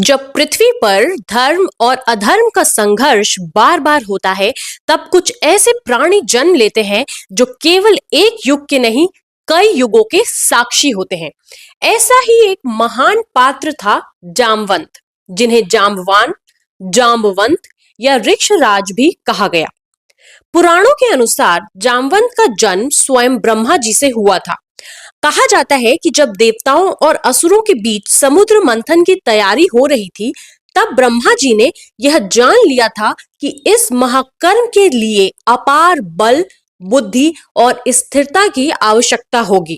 जब पृथ्वी पर धर्म और अधर्म का संघर्ष बार बार होता है, तब कुछ ऐसे प्राणी जन्म लेते हैं जो केवल एक युग के नहीं, कई युगों के साक्षी होते हैं। ऐसा ही एक महान पात्र था जामवंत, जिन्हें जाम्बवान, जाम्बवंत या ऋक्षराज भी कहा गया। पुराणों के अनुसार जामवंत का जन्म स्वयं ब्रह्मा जी से हुआ था। कहा जाता है कि जब देवताओं और असुरों के बीच समुद्र मंथन की तैयारी हो रही थी, तब ब्रह्मा जी ने यह जान लिया था कि इस महाकर्म के लिए अपार बल, बुद्धि और स्थिरता की आवश्यकता होगी।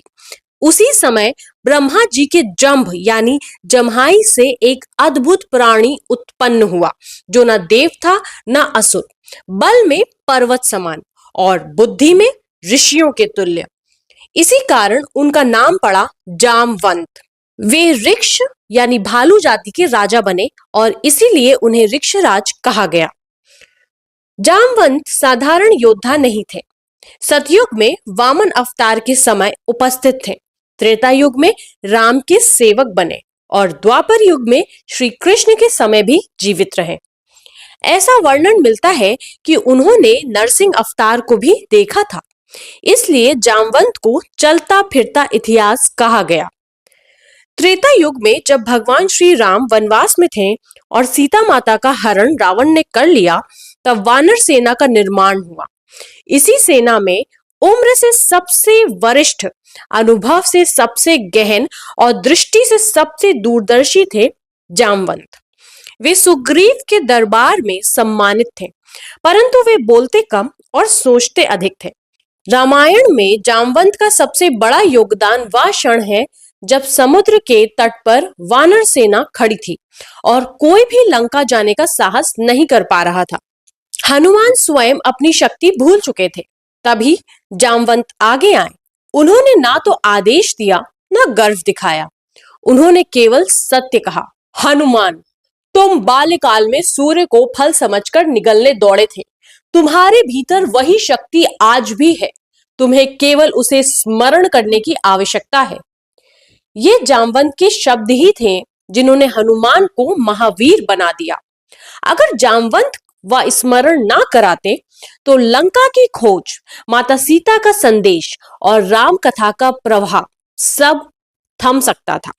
उसी समय ब्रह्मा जी के जंभ यानी जम्हाई से एक अद्भुत प्राणी उत्पन्न हुआ, जो न देव था न असुर, बल में पर्वत समान और बुद्धि में ऋषियों के तुल्य। इसी कारण उनका नाम पड़ा जामवंत। वे ऋक्ष यानी भालू जाति के राजा बने और इसीलिए उन्हें ऋक्षराज कहा गया। जामवंत साधारण योद्धा नहीं थे। सतयुग में वामन अवतार के समय उपस्थित थे, त्रेता युग में राम के सेवक बने और द्वापर युग में श्री कृष्ण के समय भी जीवित रहे। ऐसा वर्णन मिलता है कि उन्होंने नरसिंह अवतार को भी देखा था, इसलिए जामवंत को चलता फिरता इतिहास कहा गया। त्रेता युग में जब भगवान श्री राम वनवास में थे और सीता माता का हरण रावण ने कर लिया, तब वानर सेना का निर्माण हुआ। इसी सेना में उम्र से सबसे वरिष्ठ, अनुभव से सबसे गहन और दृष्टि से सबसे दूरदर्शी थे जामवंत। वे सुग्रीव के दरबार में सम्मानित थे, परंतु वे बोलते कम और सोचते अधिक थे। रामायण में जामवंत का सबसे बड़ा योगदान वह क्षण है जब समुद्र के तट पर वानर सेना खड़ी थी और कोई भी लंका जाने का साहस नहीं कर पा रहा था। हनुमान स्वयं अपनी शक्ति भूल चुके थे, तभी जामवंत आगे आए। उन्होंने ना तो आदेश दिया ना गर्व दिखाया, उन्होंने केवल सत्य कहा। हनुमान, तुम बाल्यकाल में सूर्य को फल समझकर निगलने दौड़े थे। तुम्हारे भीतर वही शक्ति आज भी है, तुम्हें केवल उसे स्मरण करने की आवश्यकता है। ये जामवंत के शब्द ही थे जिन्होंने हनुमान को महावीर बना दिया। अगर जामवंत वह स्मरण ना कराते तो लंका की खोज, माता सीता का संदेश और राम कथा का प्रवाह सब थम सकता था।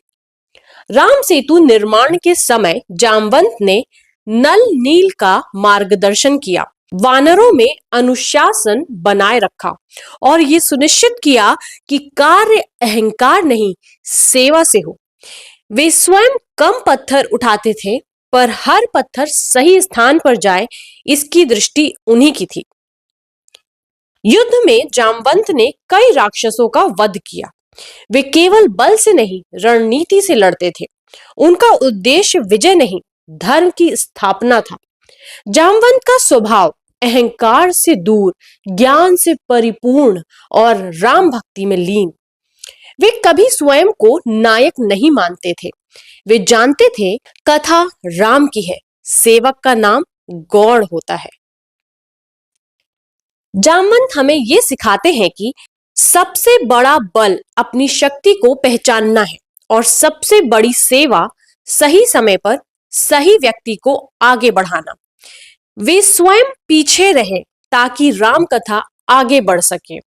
राम सेतु निर्माण के समय जामवंत ने नल नील का मार्गदर्शन किया, वानरों में अनुशासन बनाए रखा और ये सुनिश्चित किया कि कार्य अहंकार नहीं, सेवा से हो। वे स्वयं कम पत्थर उठाते थे, पर हर पत्थर सही स्थान पर जाए, इसकी दृष्टि उन्हीं की थी। युद्ध में जामवंत ने कई राक्षसों का वध किया। वे केवल बल से नहीं, रणनीति से लड़ते थे। उनका उद्देश्य विजय नहीं, धर्म की स्थापना था। जामवंत का स्वभाव अहंकार से दूर, ज्ञान से परिपूर्ण और राम भक्ति में लीन। वे कभी स्वयं को नायक नहीं मानते थे। वे जानते थे कथा राम की है, सेवक का नाम गौड़ होता है। जामवंत हमें ये सिखाते हैं कि सबसे बड़ा बल अपनी शक्ति को पहचानना है और सबसे बड़ी सेवा सही समय पर सही व्यक्ति को आगे बढ़ाना। वे स्वयं पीछे रहे ताकि राम कथा आगे बढ़ सके।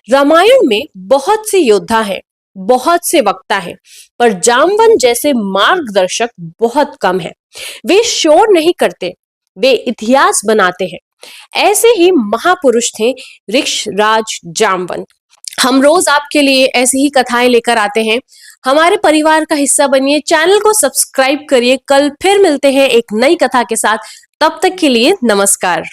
रामायण में बहुत से योद्धा हैं, बहुत से वक्ता हैं, पर जामवंत जैसे मार्गदर्शक बहुत कम हैं। वे शोर नहीं करते, वे इतिहास बनाते हैं। ऐसे ही महापुरुष थे ऋक्षराज जामवंत। हम रोज आपके लिए ऐसी ही कथाएं लेकर आते हैं। हमारे परिवार का हिस्सा बनिए, चैनल को सब्सक्राइब करिए। कल फिर मिलते हैं एक नई कथा के साथ। तब तक के लिए नमस्कार।